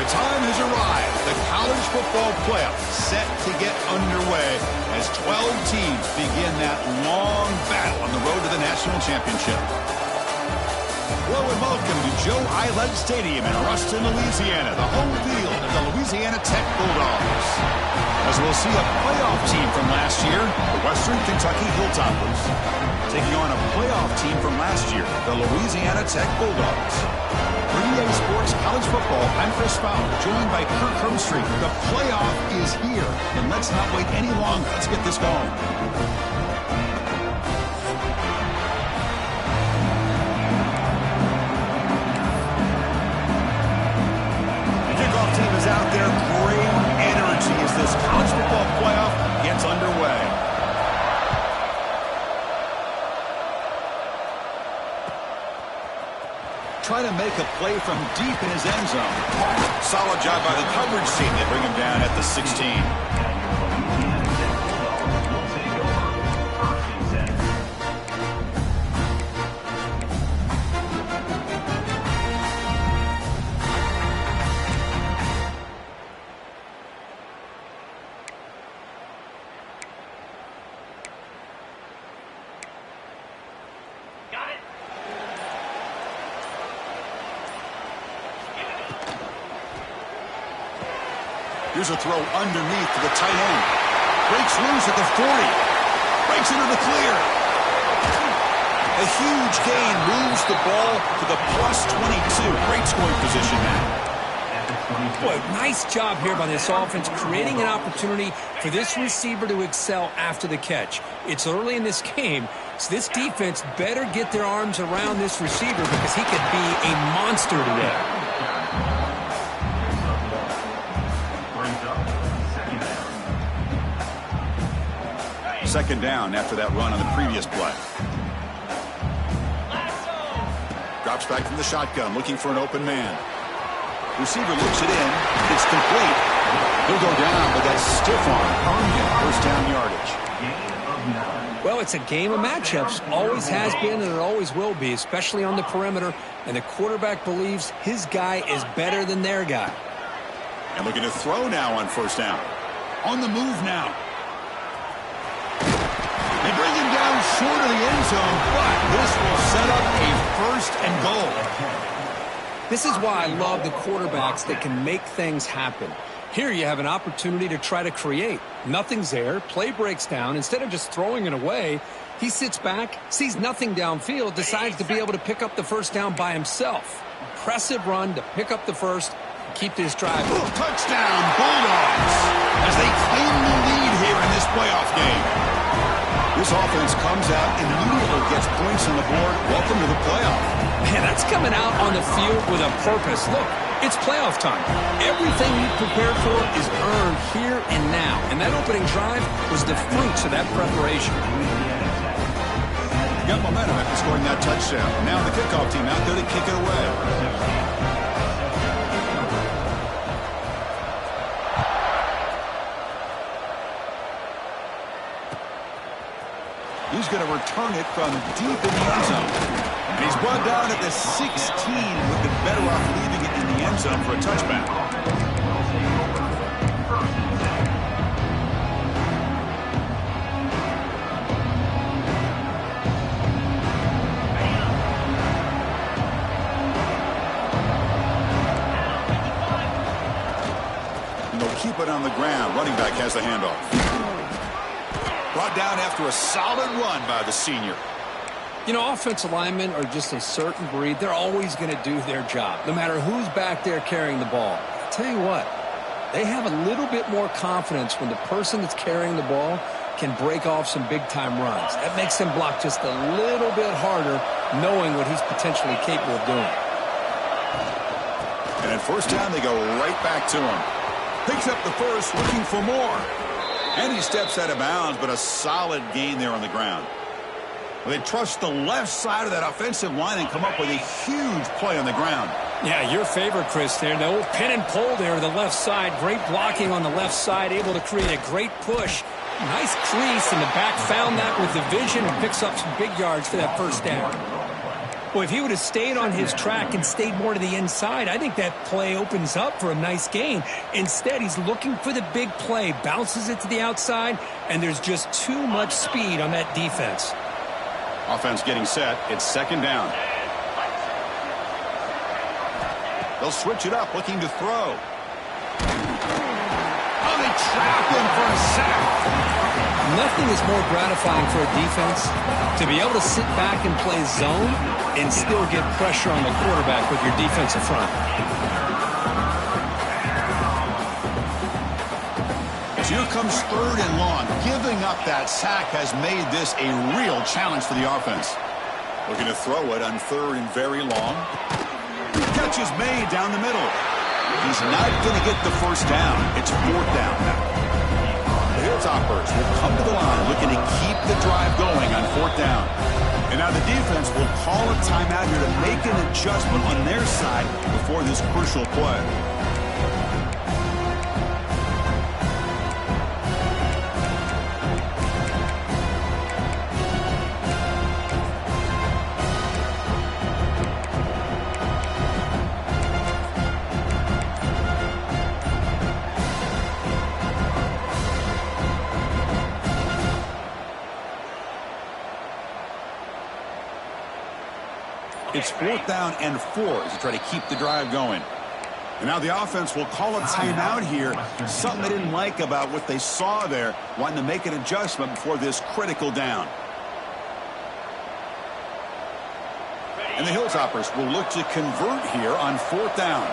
time has arrived. The college football playoff set to get underway as 12 teams begin that long battle on the road to the national championship. Hello and welcome to Joe Eilert Stadium in Ruston, Louisiana, the home field of the Louisiana Tech Bulldogs. As we'll see a playoff team from last year, the Western Kentucky Hilltoppers, taking on a playoff team from last year, the Louisiana Tech Bulldogs. For EA Sports College Football, I'm Chris Fowler, joined by Kirk Herbstreit. The playoff is here, and let's not wait any longer. Let's get this going. Team is out there. Great energy as this college football playoff gets underway. Trying to make a play from deep in his end zone. Solid job by the coverage team. They bring him down at the 16. Here's a throw underneath to the tight end. Breaks loose at the 40. Breaks into the clear. A huge gain moves the ball to the plus 22. Great scoring position now. Boy, nice job here by this offense, creating an opportunity for this receiver to excel after the catch. It's early in this game, so this defense better get their arms around this receiver because he could be a monster today. Second down after that run on the previous play. Drops back from the shotgun, looking for an open man. Receiver looks it in. It's complete. He'll go down, but that stiff arm earned him first down yardage. Well, it's a game of matchups. Always has been and it always will be, especially on the perimeter. And the quarterback believes his guy is better than their guy. And looking to throw now on first down. On the move now. They bring him down short of the end zone, but this will set up a first and goal. This is why I love the quarterbacks that can make things happen. Here you have an opportunity to try to create. Nothing's there. Play breaks down. Instead of just throwing it away, he sits back, sees nothing downfield, decides to be able to pick up the first down by himself. Impressive run to pick up the first and keep this drive. Touchdown, Bulldogs, as they claim the lead here in this playoff game. This offense comes out immediately, gets points on the board. Welcome to the playoff. Man, that's coming out on the field with a purpose. Look, it's playoff time. Everything you prepared for is earned here and now. And that opening drive was the fruits of that preparation. Got momentum after scoring that touchdown. Now the kickoff team out there to kick it away. He's going to return it from deep in the end zone. And he's brought down at the 16. Would be better off leaving it in the end zone for a touchback. And they'll keep it on the ground. Running back has the handoff. Brought down after a solid run by the senior. You know, offensive linemen are just a certain breed. They're always going to do their job, no matter who's back there carrying the ball. I'll tell you what, they have a little bit more confidence when the person that's carrying the ball can break off some big-time runs. That makes them block just a little bit harder, knowing what he's potentially capable of doing. And at first down, they go right back to him. Picks up the first, looking for more. And he steps out of bounds, but a solid gain there on the ground. Well, they trust the left side of that offensive line and come up with a huge play on the ground. Yeah, your favorite, Chris, there. The old pin and pull there to the left side. Great blocking on the left side, able to create a great push. Nice crease, and the back found that with the vision and picks up some big yards for that first down. Well, if he would have stayed on his track and stayed more to the inside, I think that play opens up for a nice gain. Instead, he's looking for the big play, bounces it to the outside, and there's just too much speed on that defense. Offense getting set. It's second down. They'll switch it up, looking to throw. Oh, they trapped him for a sack. Nothing is more gratifying for a defense to be able to sit back and play zone and still get pressure on the quarterback with your defensive front. So here comes third and long. Giving up that sack has made this a real challenge for the offense. Looking to throw it on third and very long. Catch is made down the middle. He's not going to get the first down. It's fourth down now. The Hilltoppers will come to the line looking to keep the drive going on fourth down. And now the defense will call a timeout here to make an adjustment on their side before this crucial play. It's fourth down and 4 as they try to keep the drive going. And now the offense will call a timeout here. Something they didn't like about what they saw there, wanting to make an adjustment before this critical down. And the Hilltoppers will look to convert here on fourth down.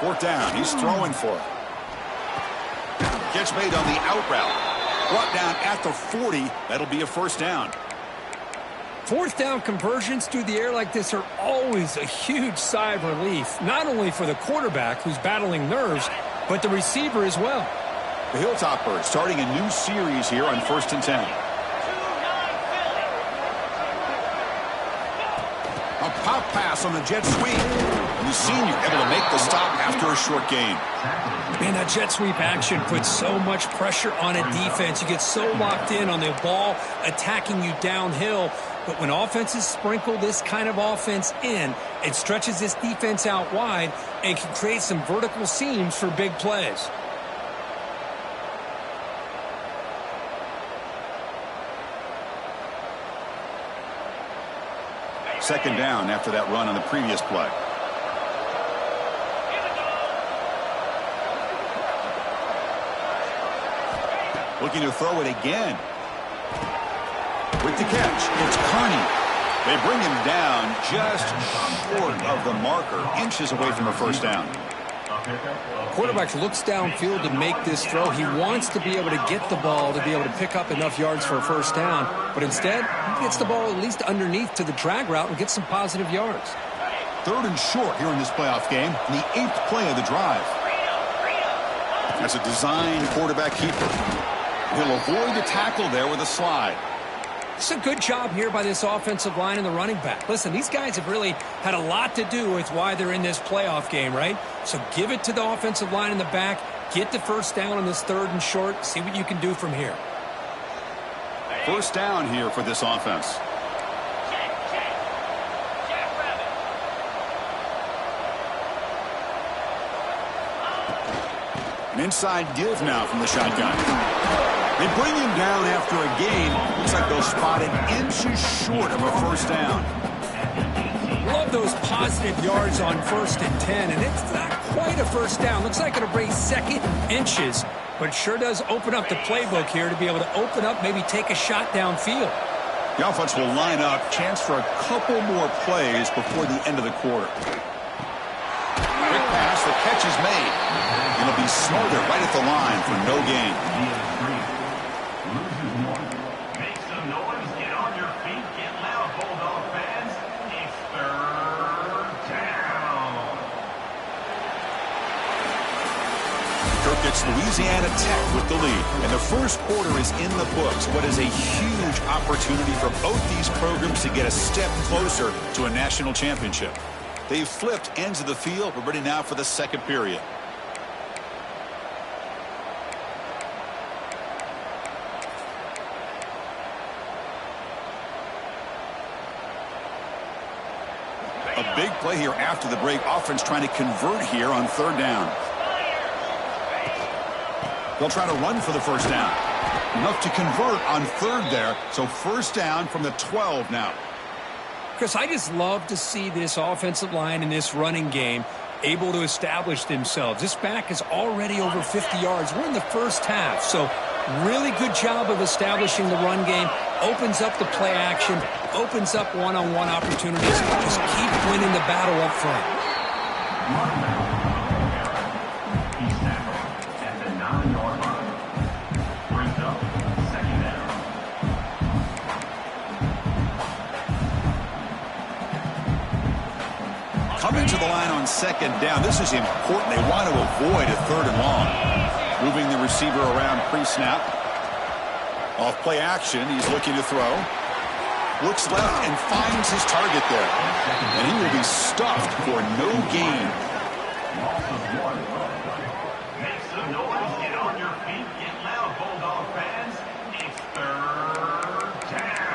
Fourth down, he's throwing for it. Catch made on the out route. Brought down at the 40. That'll be a first down. Fourth down conversions through the air like this are always a huge sigh of relief, not only for the quarterback who's battling nerves, but the receiver as well. The Hilltoppers starting a new series here on 1st and 10. A pop pass on the jet sweep. And the senior able to make the stop after a short gain. Man, that jet sweep action puts so much pressure on a defense. You get so locked in on the ball attacking you downhill. But when offenses sprinkle this kind of offense in, it stretches this defense out wide and can create some vertical seams for big plays. Second down after that run on the previous play. Looking to throw it again. With the catch, it's Kearney. They bring him down just short of the marker, inches away from a first down. Quarterback looks downfield to make this throw. He wants to be able to get the ball to be able to pick up enough yards for a first down. But instead, he gets the ball at least underneath to the drag route and gets some positive yards. Third and short here in this playoff game, in the 8th play of the drive. That's a designed quarterback keeper. He'll avoid the tackle there with a slide. It's a good job here by this offensive line and the running back. Listen, these guys have really had a lot to do with why they're in this playoff game, right? So give it to the offensive line in the back. Get the first down on this third and short. See what you can do from here. First down here for this offense. An inside give now from the shotgun. They bring him down after a gain. Looks like they'll spot it inches short of a first down. Love those positive yards on 1st and 10, and it's not quite a first down. Looks like it'll bring second inches, but sure does open up the playbook here to be able to open up, maybe take a shot downfield. The offense will line up, chance for a couple more plays before the end of the quarter. Quick pass, the catch is made. It'll be smothered right at the line for no gain. Make some noise, get on your feet, get loud, Bulldog fans. It's third down. Kirk gets Louisiana Tech with the lead, and the first quarter is in the books. What is a huge opportunity for both these programs to get a step closer to a national championship. They've flipped ends of the field. We're ready now for the second period. big play here after the break. Offense trying to convert here on third down. They'll try to run for the first down. Enough to convert on third there. So first down from the 12 now. Chris, I just love to see this offensive line in this running game able to establish themselves. This back is already over 50 yards. We're in the first half, so really good job of establishing the run game. Opens up the play action, opens up one-on-one opportunities. Just keep winning the battle up front. He's tackled at the 9-yard line. Brings up second down. Coming to the line on second down. This is important. They want to avoid a third and long. Moving the receiver around pre-snap. Off play action. He's looking to throw. Looks left and finds his target there. And he will be stuffed for no gain. Loss of 1. Make some noise. Get on your feet. Get loud, Bulldog fans. It's third down.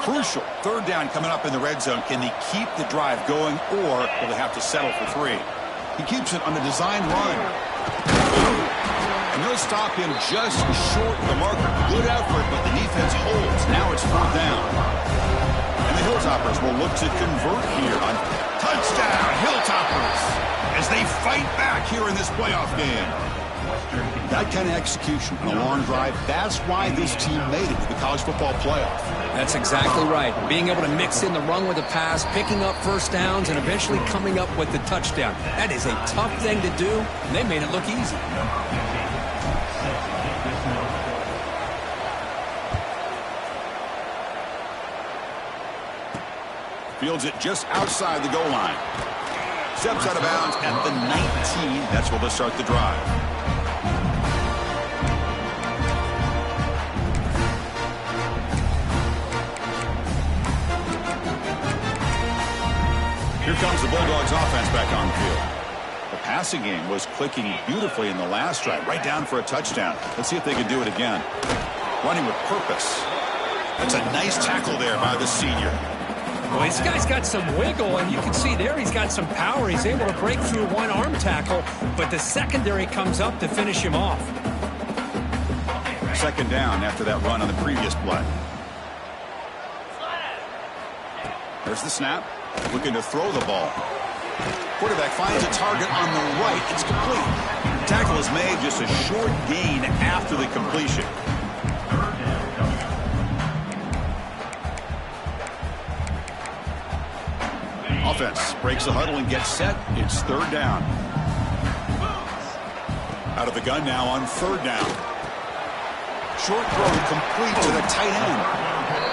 Crucial. Third down coming up in the red zone. Can they keep the drive going, or will they have to settle for 3? He keeps it on the design run. And they'll stop him just short of the marker. Good effort, but the defense holds. Now it's fourth down. And the Hilltoppers will look to convert here on touchdown. Hilltoppers as they fight back here in this playoff game. That kind of execution on a long drive, that's why this team made it to the college football playoff. That's exactly right. Being able to mix in the run with the pass, picking up first downs, and eventually coming up with the touchdown. That is a tough thing to do, and they made it look easy. Fields it just outside the goal line. Steps out of bounds at the 19. That's where they'll start the drive. Here comes the Bulldogs offense back on the field. The passing game was clicking beautifully in the last drive, right down for a touchdown. Let's see if they can do it again. Running with purpose. That's a nice tackle there by the senior. Well, this guy's got some wiggle, and you can see there he's got some power. He's able to break through one arm tackle, but the secondary comes up to finish him off. Second down after that run on the previous play. There's the snap. Looking to throw the ball. Quarterback finds a target on the right. It's complete. The tackle is made, just a short gain after the completion. Offense breaks the huddle and gets set. It's third down. Out of the gun now on third down. Short throw complete to the tight end.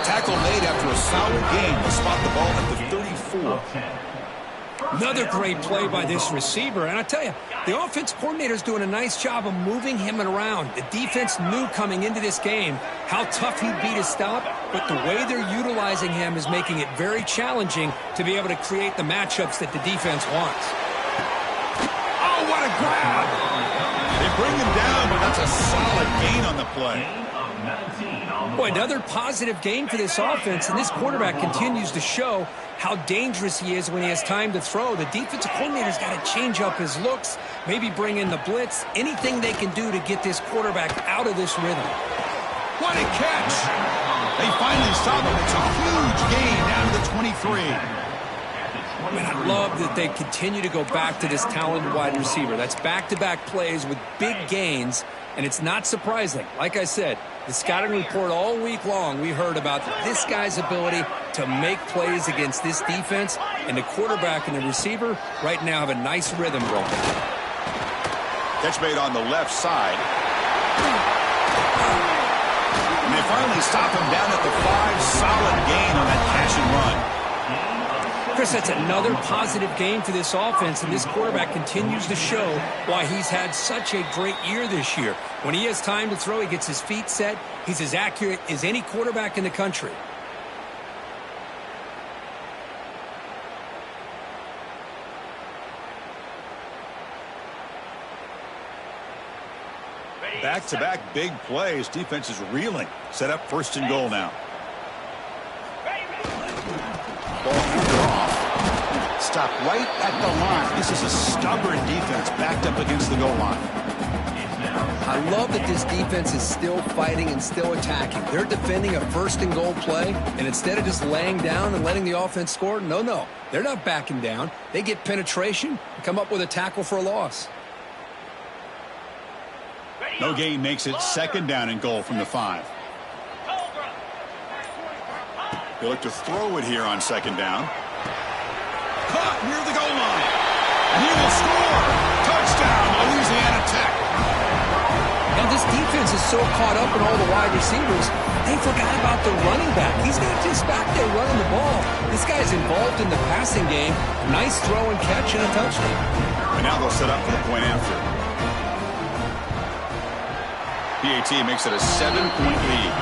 Tackle made after a solid gain. Will spot the ball at the 34. Another great play by this receiver. And I tell you, the offense coordinator's doing a nice job of moving him around. The defense knew coming into this game how tough he'd be to stop, but the way they're utilizing him is making it very challenging to be able to create the matchups that the defense wants. Oh, what a grab! They bring him down, but that's a solid gain on the play. Boy, another positive gain for this offense, and this quarterback continues to show how dangerous he is when he has time to throw. The defensive coordinator's got to change up his looks, maybe bring in the blitz, anything they can do to get this quarterback out of this rhythm. What a catch! They finally stop him. It's a huge gain down to the 23. I mean, I love that they continue to go back to this talented wide receiver. That's back-to-back plays with big gains, and it's not surprising. Like I said, the scouting report all week long, we heard about this guy's ability to make plays against this defense, and the quarterback and the receiver right now have a nice rhythm going. Catch made on the left side. And they finally stop him down at the 5. Solid gain on that catch and run. Chris, that's another positive game for this offense, and this quarterback continues to show why he's had such a great year this year. When he has time to throw, he gets his feet set. He's as accurate as any quarterback in the country. Back-to-back big plays. Defense is reeling. Set up 1st and goal now. Ball handed off. Stop right at the line. This is a stubborn defense backed up against the goal line. I love that this defense is still fighting and still attacking. They're defending a 1st and goal play, and instead of just laying down and letting the offense score, no. They're not backing down. They get penetration and come up with a tackle for a loss. No gain makes it 2nd down and goal from the 5. They look to throw it here on 2nd down. Caught near the goal line. And he will score. Touchdown, Louisiana Tech. Now this defense is so caught up in all the wide receivers, they forgot about the running back. He's not just back there running the ball. This guy's involved in the passing game. Nice throw and catch and a touchdown. And now they'll set up for the point after. PAT makes it a 7-point lead.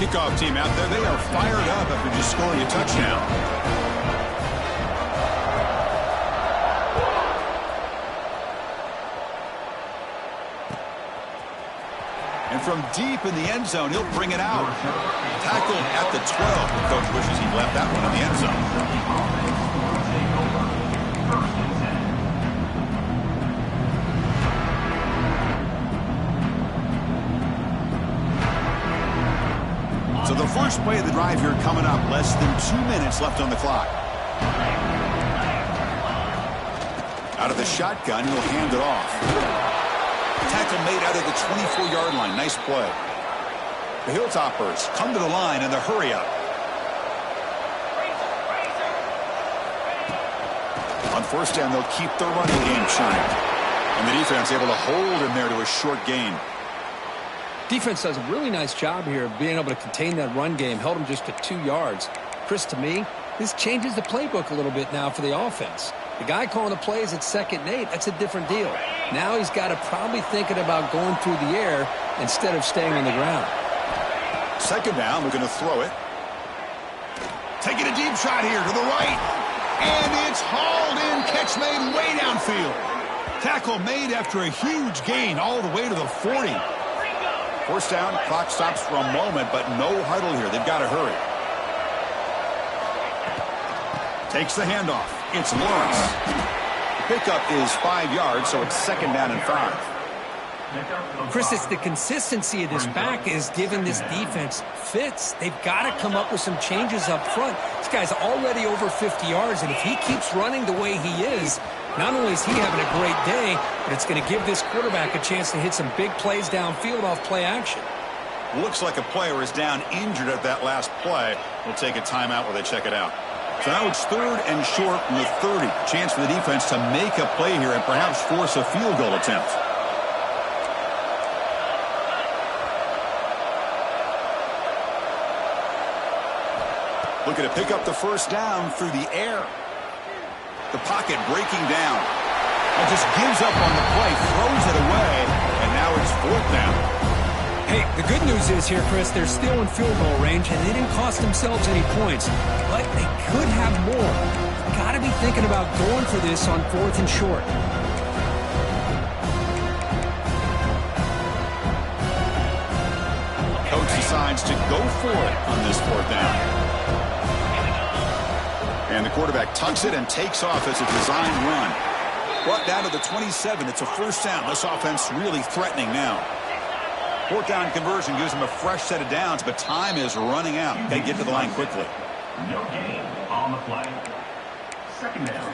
Kickoff team out there, they are fired up after just scoring a touchdown. And from deep in the end zone, he'll bring it out. Tackled at the 12. The coach wishes he'd left that one in the end zone. So the first play of the drive here coming up. Less than 2 minutes left on the clock. Out of the shotgun, he'll hand it off. Tackle made out of the 24-yard line. Nice play. The Hilltoppers come to the line in the hurry up. On 1st down, they'll keep the running game churning. And the defense able to hold him there to a short gain. Defense does a really nice job here of being able to contain that run game. Held him just to 2 yards. Chris, to me, this changes the playbook a little bit now for the offense. The guy calling the plays at 2nd and 8, that's a different deal. Now he's got to probably thinking about going through the air instead of staying on the ground. 2nd down, we're going to throw it. Taking a deep shot here to the right. And it's hauled in. Catch made way downfield. Tackle made after a huge gain all the way to the 40. 1st down, clock stops for a moment, but no huddle here. They've got to hurry. Takes the handoff. It's Lawrence. The pickup is 5 yards, so it's 2nd down and 5. Chris, it's the consistency of this back is giving this defense fits. They've got to come up with some changes up front. This guy's already over 50 yards, and if he keeps running the way he is, not only is he having a great day, but it's going to give this quarterback a chance to hit some big plays downfield off play action. Looks like a player is down injured at that last play. We'll take a timeout while they check it out. So now it's 3rd and short from the 30. Chance for the defense to make a play here and perhaps force a field goal attempt. Looking to pick up the 1st down through the air. The pocket breaking down. And just gives up on the play, throws it away, and now it's 4th down. Hey, the good news is here, Chris, they're still in field goal range, and they didn't cost themselves any points, but they could have more. Got to be thinking about going for this on 4th and short. Coach decides to go for it on this 4th down. And the quarterback tucks it and takes off as a design run. Brought down to the 27. It's a 1st down. This offense really threatening now. 4th down conversion gives them a fresh set of downs, but time is running out. They get to the line quickly. No gain on the play. 2nd down.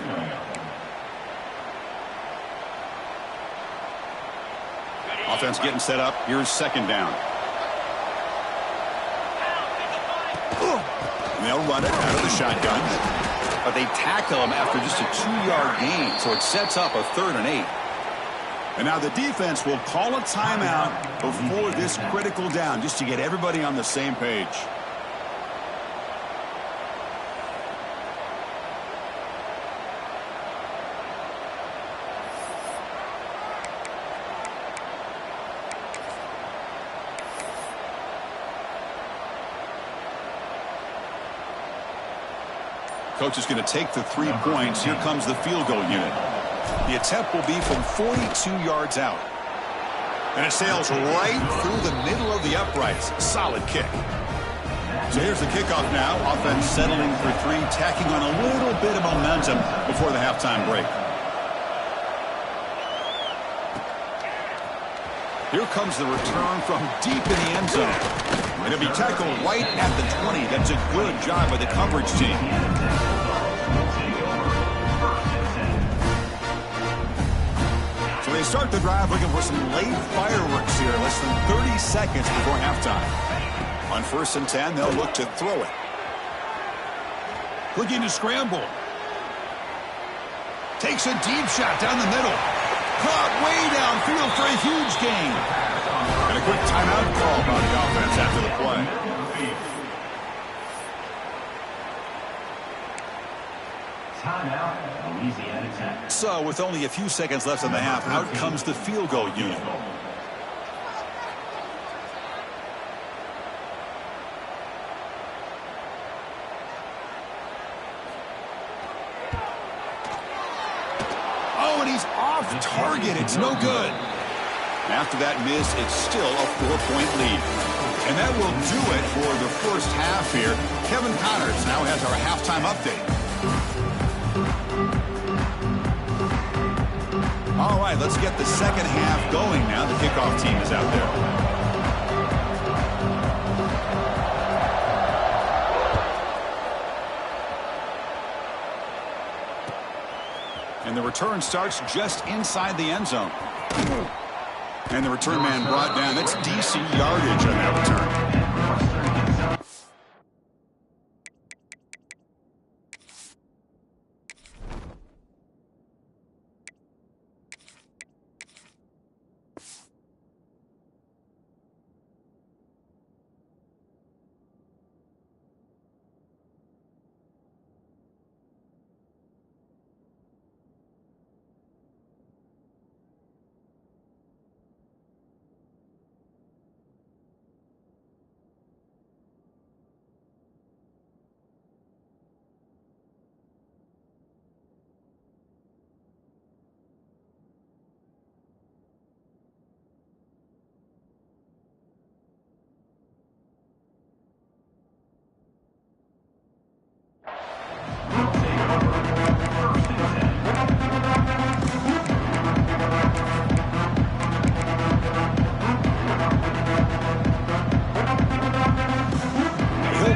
Offense getting set up. Here's 2nd down. And they'll run it out of the shotgun. But they tackle him after just a 2-yard gain, so it sets up a 3rd and 8. And now the defense will call a timeout before this critical down, just to get everybody on the same page. Coach is going to take the 3 points. Here comes the field goal unit. The attempt will be from 42 yards out. And it sails right through the middle of the uprights. Solid kick. So here's the kickoff now. Offense settling for 3, tacking on a little bit of momentum before the halftime break. Here comes the return from deep in the end zone. And it'll be tackled right at the 20. That's a good job by the coverage team. So they start the drive looking for some late fireworks here. Less than 30 seconds before halftime. On 1st and 10, they'll look to throw it. Looking to scramble. Takes a deep shot down the middle. Caught way downfield for a huge gain. And a quick timeout call by the offense after the play. Timeout, Louisiana Tech. So with only a few seconds left in the half, out comes the field goal unit. He's off target. It's no good. After that miss, it's still a 4-point lead. And that will do it for the first half here. Kevin Connors now has our halftime update. All right, let's get the second half going now. The kickoff team is out there. And the return starts just inside the end zone. And the return man brought down. That's DC yardage on that return.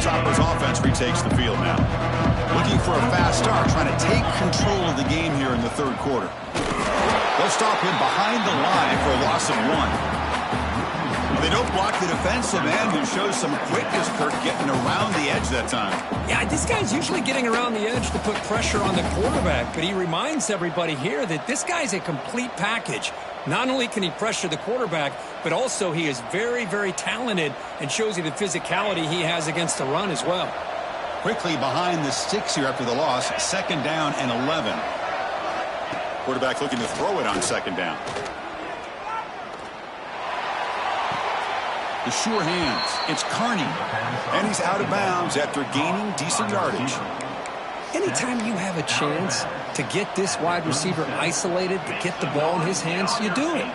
Hilltoppers offense retakes the field now. Looking for a fast start, trying to take control of the game here in the third quarter. They'll stop him behind the line for a loss of 1. They don't block the defensive end, who shows some quickness, Kirk, getting around the edge that time. Yeah, this guy's usually getting around the edge to put pressure on the quarterback, but he reminds everybody here that this guy's a complete package. Not only can he pressure the quarterback, but also he is very, very talented and shows you the physicality he has against the run as well. Quickly behind the sticks here after the loss, 2nd down and 11. Quarterback looking to throw it on 2nd down. The sure hands. It's Carney. And he's out of bounds after gaining decent yardage. Anytime you have a chance to get this wide receiver isolated, to get the ball in his hands, you do it.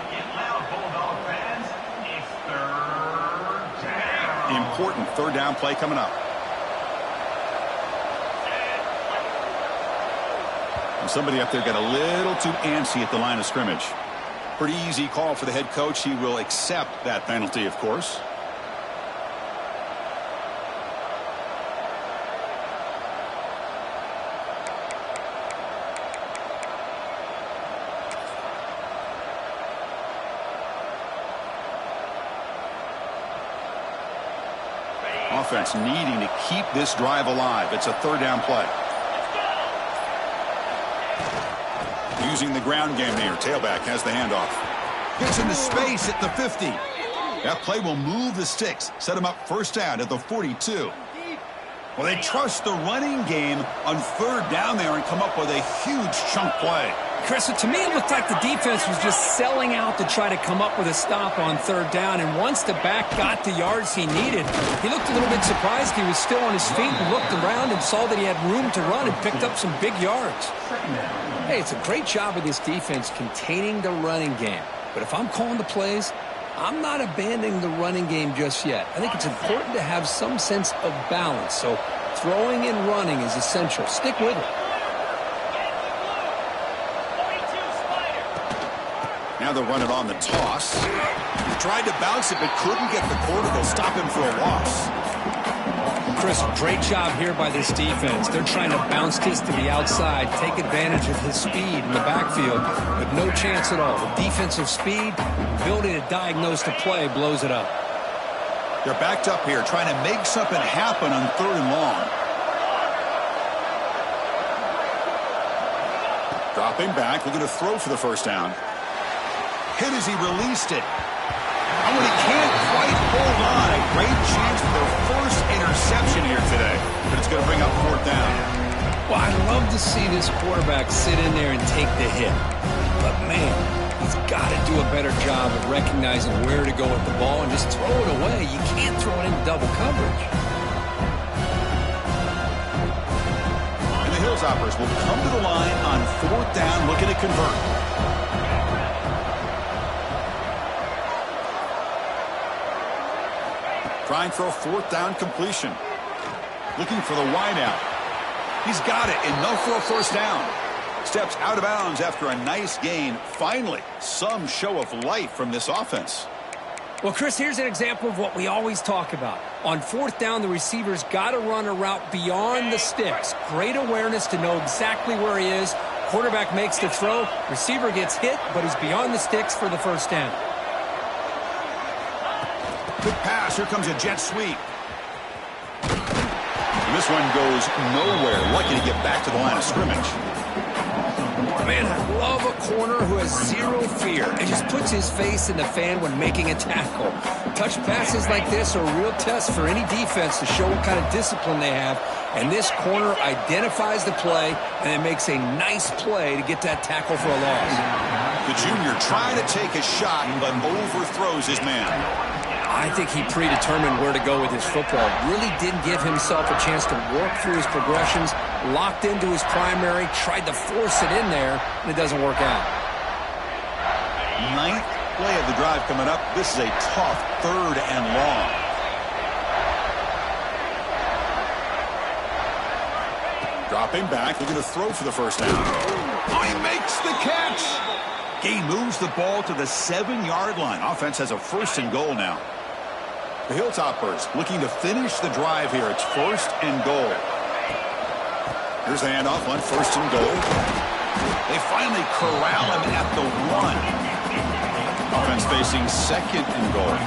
Important 3rd down play coming up. And somebody up there got a little too antsy at the line of scrimmage. Pretty easy call for the head coach. He will accept that penalty, of course. Offense needing to keep this drive alive. It's a 3rd down play. Using the ground game here. Tailback has the handoff. Gets into space at the 50. That play will move the sticks. Set him up 1st down at the 42. Well, they trust the running game on 3rd down there and come up with a huge chunk play. Chris, to me, it looked like the defense was just selling out to try to come up with a stop on third down. And once the back got the yards he needed, he looked a little bit surprised he was still on his feet and looked around and saw that he had room to run and picked up some big yards. Hey, it's a great job of this defense containing the running game. But if I'm calling the plays, I'm not abandoning the running game just yet. I think it's important to have some sense of balance. So throwing and running is essential. Stick with it. Now they'll run it on the toss. He tried to bounce it, but couldn't get the quarter. They'll stop him for a loss. Chris, great job here by this defense. They're trying to bounce this to the outside, take advantage of his speed in the backfield, but no chance at all. The defensive speed, ability to diagnose the play, blows it up. They're backed up here, trying to make something happen on 3rd and long. Dropping back, looking to throw for the first down. Hit as he released it. And when he can't quite hold on, a great chance for their first interception here today. But it's going to bring up 4th down. Well, I love to see this quarterback sit in there and take the hit. But, man, he's got to do a better job of recognizing where to go with the ball and just throw it away. You can't throw it in double coverage. And the Hilltoppers will come to the line on 4th down, looking to convert. Trying for a 4th down completion. Looking for the wideout. He's got it. Enough for a first down. Steps out of bounds after a nice gain. Finally, some show of life from this offense. Well, Chris, here's an example of what we always talk about. On 4th down, the receiver's got to run a route beyond the sticks. Great awareness to know exactly where he is. Quarterback makes the throw. Receiver gets hit, but he's beyond the sticks for the first down. Good pass. Here comes a jet sweep. And this one goes nowhere. Lucky to get back to the line of scrimmage. Man, I love a corner who has zero fear and just puts his face in the fan when making a tackle. Touch passes like this are a real test for any defense to show what kind of discipline they have. And this corner identifies the play and then makes a nice play to get that tackle for a loss. The junior trying to take a shot but overthrows his man. I think he predetermined where to go with his football. Really didn't give himself a chance to work through his progressions. Locked into his primary, tried to force it in there, and it doesn't work out. 9th play of the drive coming up. This is a tough 3rd and long. Dropping back, looking to throw for the first down. Oh, he makes the catch. He moves the ball to the 7-yard line. Offense has a 1st and goal now. The Hilltoppers looking to finish the drive here. It's 1st and goal. Here's the handoff on 1st and goal. They finally corral him at the 1. Offense facing 2nd and goal.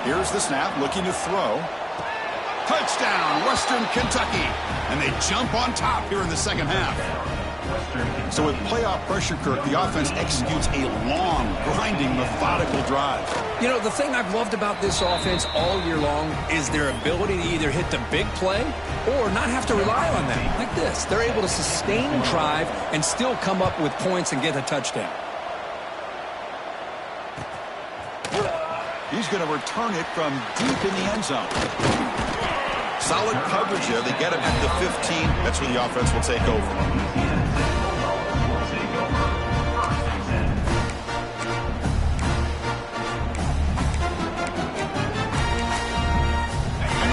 Here's the snap, looking to throw. Touchdown, Western Kentucky. And they jump on top here in the second half. So with playoff pressure, Kirk, the offense executes a long, grinding, methodical drive. You know, the thing I've loved about this offense all year long is their ability to either hit the big play or not have to rely on them. Like this, they're able to sustain a drive and still come up with points and get a touchdown. He's going to return it from deep in the end zone. Solid coverage there. They get him at the 15. That's where the offense will take over.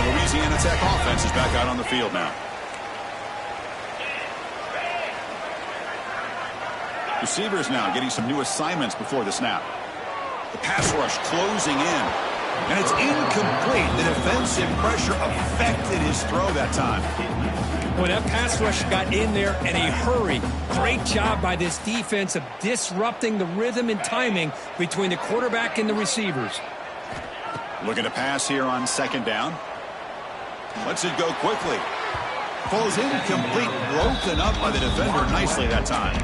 Louisiana Tech offense is back out on the field now. Receivers now getting some new assignments before the snap. The pass rush closing in. And it's incomplete. The defensive pressure affected his throw that time. When that pass rush got in there in a hurry, great job by this defense of disrupting the rhythm and timing between the quarterback and the receivers. Looking to pass here on 2nd down. Lets it go quickly. Falls incomplete, broken up by the defender nicely that time.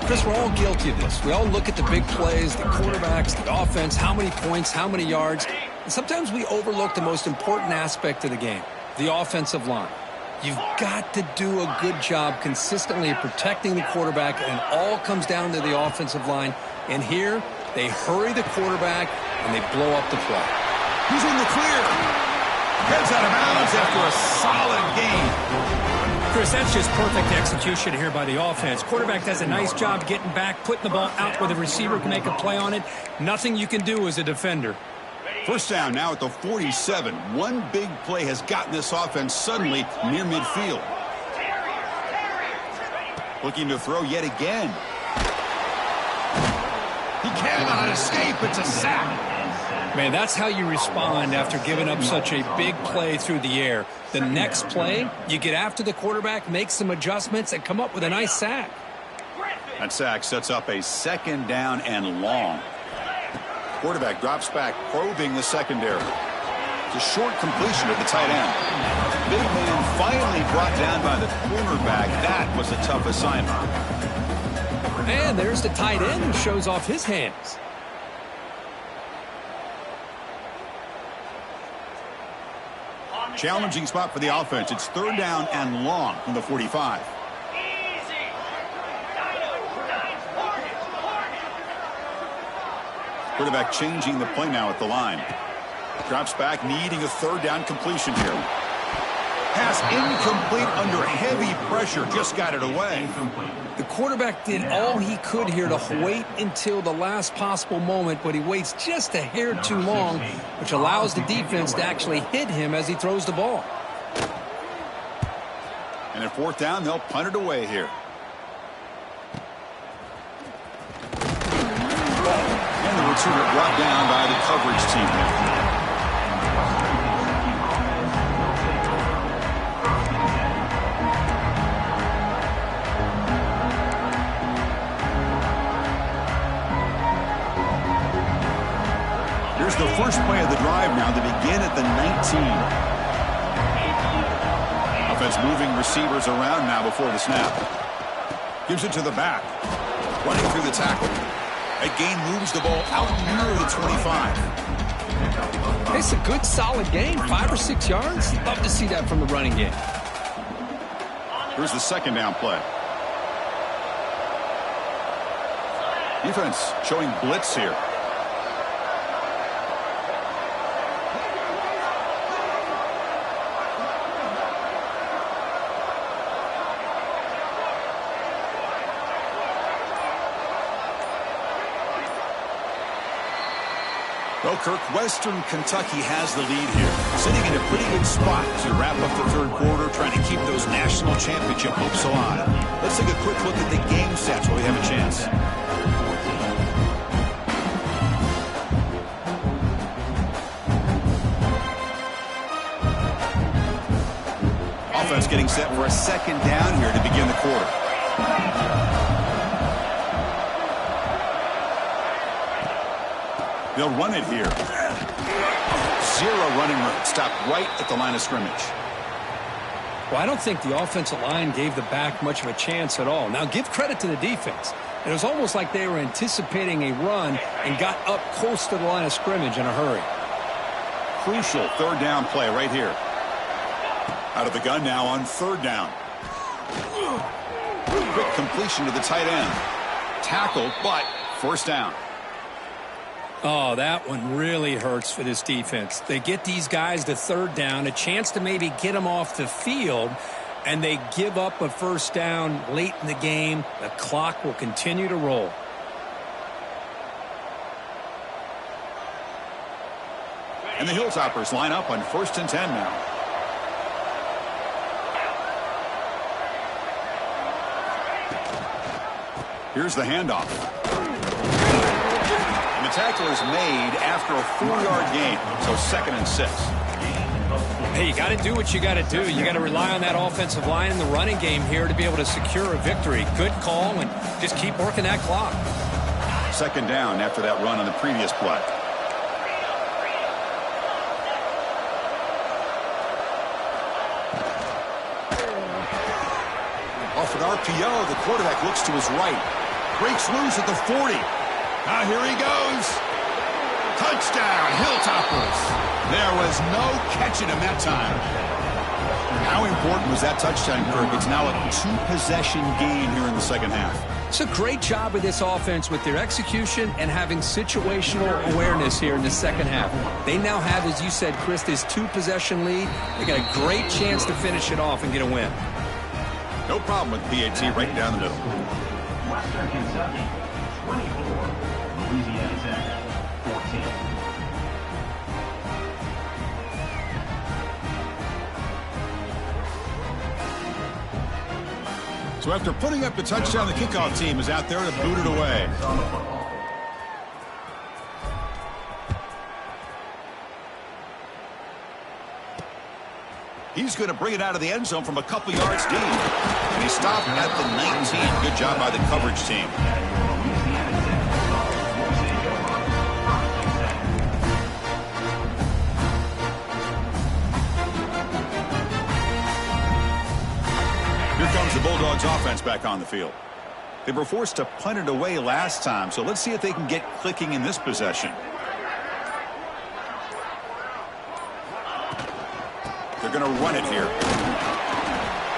Chris, we're all guilty of this. We all look at the big plays, the quarterbacks, the offense, how many points, how many yards. And sometimes we overlook the most important aspect of the game, the offensive line. You've got to do a good job consistently protecting the quarterback, and it all comes down to the offensive line. And here, they hurry the quarterback, and they blow up the play. He's in the clear. Heads out of bounds after a solid game. Chris, that's just perfect execution here by the offense. Quarterback does a nice job getting back, putting the ball out where the receiver can make a play on it. Nothing you can do as a defender. First down now at the 47. One big play has gotten this offense suddenly near midfield. Looking to throw yet again. He cannot escape. It's a sack. Man, that's how you respond after giving up such a big play through the air. The next play, you get after the quarterback, make some adjustments, and come up with a nice sack. That sack sets up a second down and long. Quarterback drops back, probing the secondary. It's a short completion to the tight end. Big man finally brought down by the cornerback. That was a tough assignment. And there's the tight end who shows off his hands. Challenging spot for the offense. It's third down and long from the 45. Quarterback changing the play now at the line. Drops back, needing a third down completion here. Pass incomplete under heavy pressure. Just got it away. The quarterback did all he could here to wait until the last possible moment, but he waits just a hair too long, which allows the defense to actually hit him as he throws the ball. And at fourth down, they'll punt it away here. And the returner brought down by the coverage team here. Here's the first play of the drive now to begin at the 19. Offense moving receivers around now before the snap. Gives it to the back. Running through the tackle. A gain moves the ball out near the 25. It's a good, solid game. 5 or 6 yards. Love to see that from the running game. Here's the second down play. Defense showing blitz here. Well, Kirk, Western Kentucky has the lead here, sitting in a pretty good spot to wrap up the third quarter, trying to keep those national championship hopes alive. Let's take a quick look at the game stats while we have a chance. Offense getting set for a second down here to begin the quarter. They'll run it here. Zero running room. Stopped right at the line of scrimmage. Well, I don't think the offensive line gave the back much of a chance at all. Now, give credit to the defense. It was almost like they were anticipating a run and got up close to the line of scrimmage in a hurry. Crucial third down play right here. Out of the gun now on third down. Quick completion to the tight end. Tackle, but first down. Oh, that one really hurts for this defense. They get these guys to third down, a chance to maybe get them off the field, and they give up a first down late in the game. The clock will continue to roll. And the Hilltoppers line up on 1st and 10 now. Here's the handoff. The tackle is made after a 4-yard gain, so 2nd and 6. Hey, you got to do what you got to do. You got to rely on that offensive line in the running game here to be able to secure a victory. Good call, and just keep working that clock. 2nd down after that run on the previous play. Off an RPO, the quarterback looks to his right. Breaks loose at the 40. Now here he goes. Touchdown, Hilltoppers. There was no catching him that time. How important was that touchdown, Kirk? It's now a 2-possession game here in the second half. It's a great job of this offense with their execution and having situational awareness here in the second half. They now have, as you said, Chris, this 2-possession lead. They got a great chance to finish it off and get a win. No problem with PAT right down the middle. Western Kentucky, 24. Louisiana Tech, 14. So after putting up the touchdown, the kickoff team is out there to boot it away. He's going to bring it out of the end zone from a couple yards deep. And he stopped at the 19. Good job by the coverage team. Here comes the Bulldogs offense back on the field. They were forced to punt it away last time, so let's see if they can get clicking in this possession. They're going to run it here.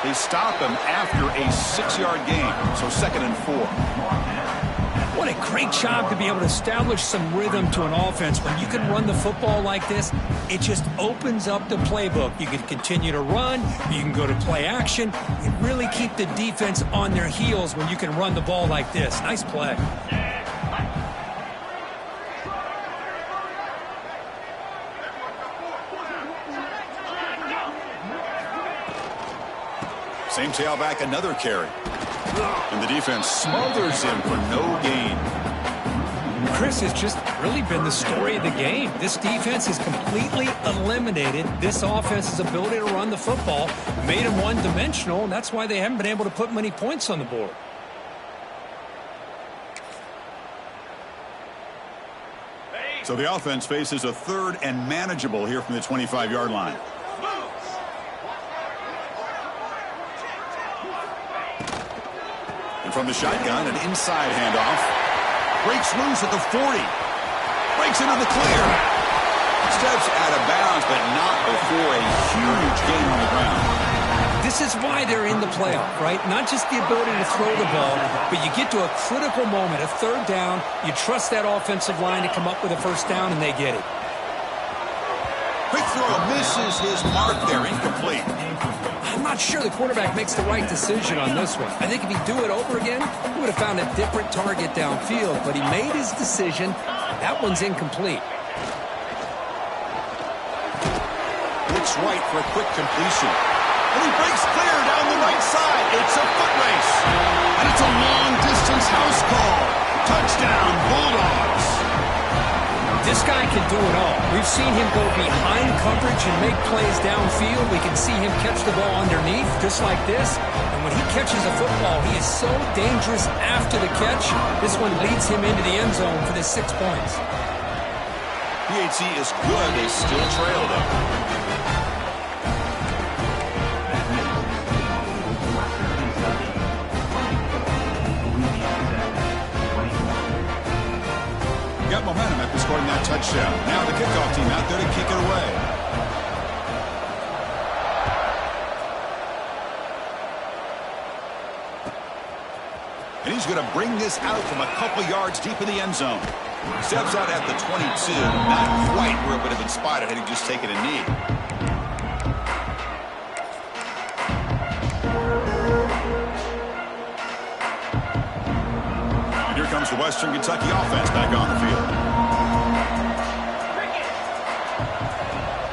They stop him after a 6-yard gain, so 2nd and 4. What a great job to be able to establish some rhythm to an offense. When you can run the football like this, it just opens up the playbook. You can continue to run. You can go to play action. You really keep the defense on their heels when you can run the ball like this. Nice play. Same tailback, another carry. And the defense smothers him for no gain. Chris has just really been the story of the game. This defense has completely eliminated this offense's ability to run the football, made them one-dimensional, and that's why they haven't been able to put many points on the board. So the offense faces a 3rd and manageable here from the 25-yard line. And from the shotgun, an inside handoff. Breaks loose at the 40. Breaks into the clear. Steps out of bounds, but not before a huge gain on the ground. This is why they're in the playoff, right? Not just the ability to throw the ball, but you get to a critical moment, a 3rd down. You trust that offensive line to come up with a 1st down, and they get it. Quick throw misses his mark there, incomplete. I'm not sure the quarterback makes the right decision on this one. I think if he'd do it over again, he would have found a different target downfield, but he made his decision. That one's incomplete. Looks right for a quick completion. And he breaks clear down the right side. It's a foot race. And it's a long-distance house call. Touchdown, Bulldogs. This guy can do it all. We've seen him go behind coverage and make plays downfield. We can see him catch the ball underneath, just like this. And when he catches a football, he is so dangerous after the catch. This one leads him into the end zone for the 6 points. PAT is good. They still trail, though. Got momentum after scoring that touchdown. Now the kickoff team out there to kick it away. And he's going to bring this out from a couple yards deep in the end zone. Steps out at the 22. Not quite where it would have been spotted had he just taken a knee. Here comes the Western Kentucky offense back on the field.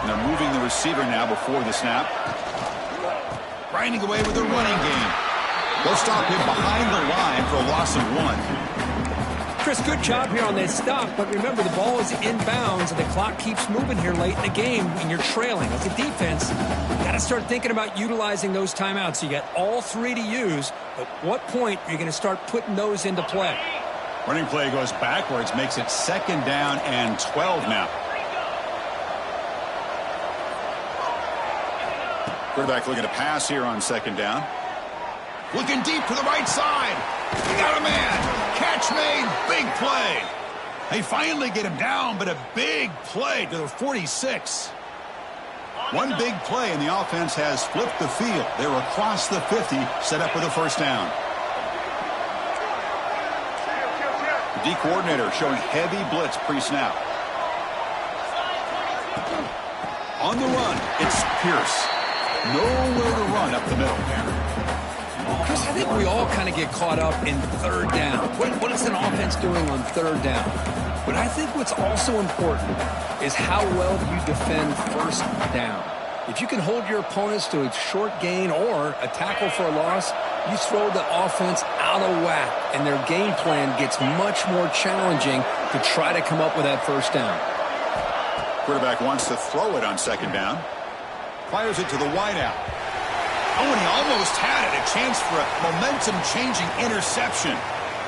And they're moving the receiver now before the snap. Grinding away with their running game. They'll stop him behind the line for a loss of 1. Chris, good job here on that stop, but remember the ball is inbounds and the clock keeps moving here late in the game when you're trailing. As a defense, you got to start thinking about utilizing those timeouts. You got all 3 to use. At what point are you going to start putting those into play? Running play goes backwards, makes it 2nd down and 12 now. Quarterback looking to pass here on 2nd down. Looking deep to the right side. He got a man. Catch made. Big play. They finally get him down, but a big play to the 46. One big play, and the offense has flipped the field. They're across the 50, set up with a first down. The D coordinator showing heavy blitz pre-snap. On the run, it's Pierce. Nowhere to run up the middle. Chris, I think we all kind of get caught up in third down. What is an offense doing on third down? But I think what's also important is how well do you defend first down. If you can hold your opponents to a short gain or a tackle for a loss, you throw the offense out of whack, and their game plan gets much more challenging to try to come up with that first down. Quarterback wants to throw it on second down. Fires it to the wideout. Oh, and he almost had it. A chance for a momentum-changing interception.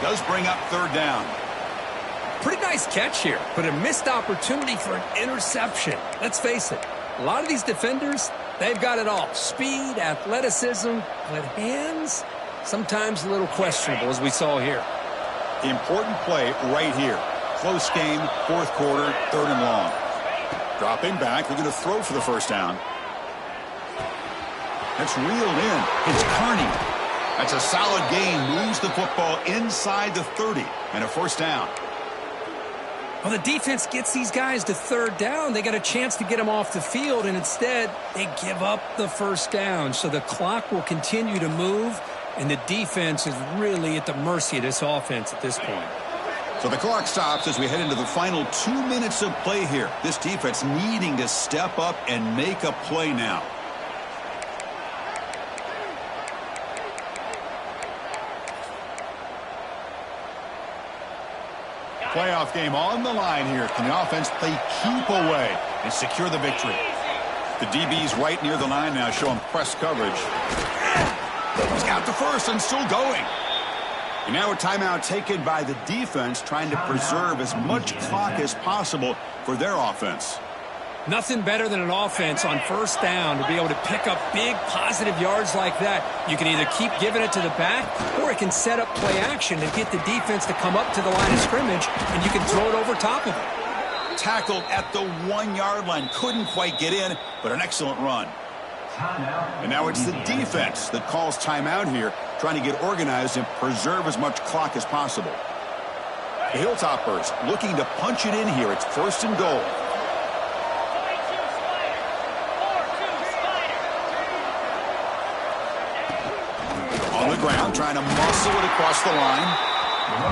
Does bring up third down. Pretty nice catch here, but a missed opportunity for an interception. Let's face it, a lot of these defenders, they've got it all. Speed, athleticism, but hands, sometimes a little questionable, as we saw here. Important play right here. Close game, fourth quarter, third and long. Dropping back, looking to throw for the first down. That's reeled in. It's Carney. That's a solid gain. Moves the football inside the 30 and a first down. Well, the defense gets these guys to third down. They got a chance to get them off the field, and instead they give up the first down. So the clock will continue to move, and the defense is really at the mercy of this offense at this point. So the clock stops as we head into the final 2 minutes of play here. This defense needing to step up and make a play now. Playoff game on the line here. Can the offense play keep away and secure the victory? The DB's right near the line now, showing press coverage. He's got the first and still going. And now a timeout taken by the defense, trying to preserve as much clock as possible for their offense. Nothing better than an offense on first down to be able to pick up big positive yards like that. You can either keep giving it to the back, or it can set up play action and get the defense to come up to the line of scrimmage, and you can throw it over top of it. Tackled at the 1 yard line. Couldn't quite get in, but an excellent run. And now it's the defense that calls timeout here, trying to get organized and preserve as much clock as possible. The Hilltoppers looking to punch it in here. It's first and goal. On the ground, trying to muscle it across the line.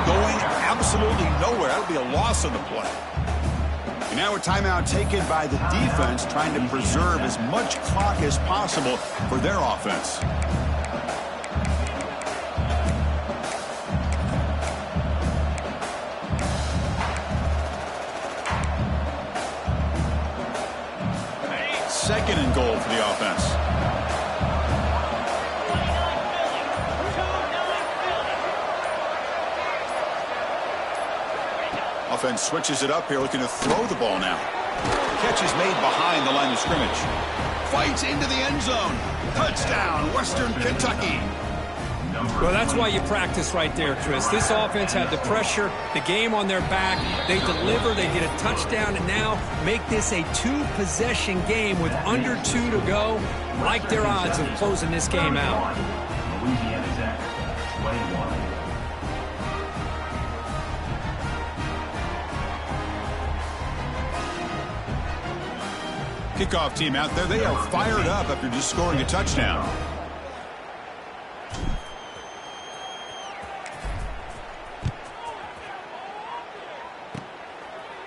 Going absolutely nowhere. That'll be a loss on the play. And now a timeout taken by the defense, trying to preserve as much clock as possible for their offense. Second and goal for the offense. Offense switches it up here, looking to throw the ball now. Catch is made behind the line of scrimmage. Fights into the end zone. Touchdown, Western Kentucky. Well, that's why you practice right there, Chris. This offense had the pressure, the game on their back. They deliver, they get a touchdown, and now make this a two-possession game with under 2 to go. Like their odds of closing this game out. Louisiana Tech, 21. Kickoff team out there. They are fired up after just scoring a touchdown.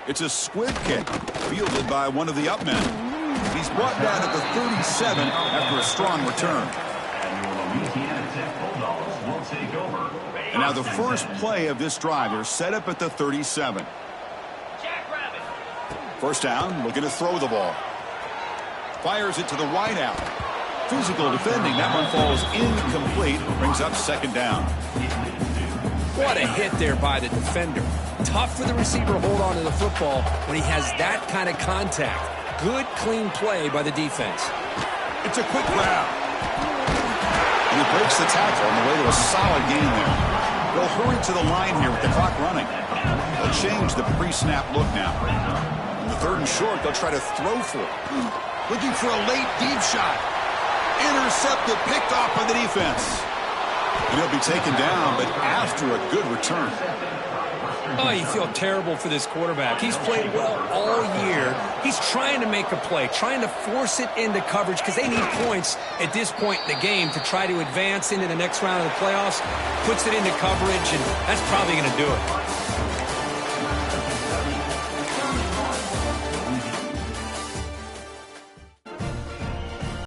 It's a squib kick fielded by one of the up men. He's brought down at the 37 after a strong return. And your Louisiana Tech Bulldogs will take over. And now the first play of this drive. They're set up at the 37. First down, looking to throw the ball. Fires it to the wideout. Physical defending. That one falls incomplete. Brings up second down. What a hit there by the defender. Tough for the receiver to hold on to the football when he has that kind of contact. Good, clean play by the defense. It's a quick grab. And he breaks the tackle on the way to a solid gain there. They'll hurry to the line here with the clock running. They'll change the pre-snap look now. In the third and short, they'll try to throw for it. Looking for a late deep shot. Intercepted, picked off by the defense. And he'll be taken down, but after a good return. Oh, you feel terrible for this quarterback. He's played well all year. He's trying to make a play, trying to force it into coverage because they need points at this point in the game to try to advance into the next round of the playoffs. Puts it into coverage, and that's probably going to do it.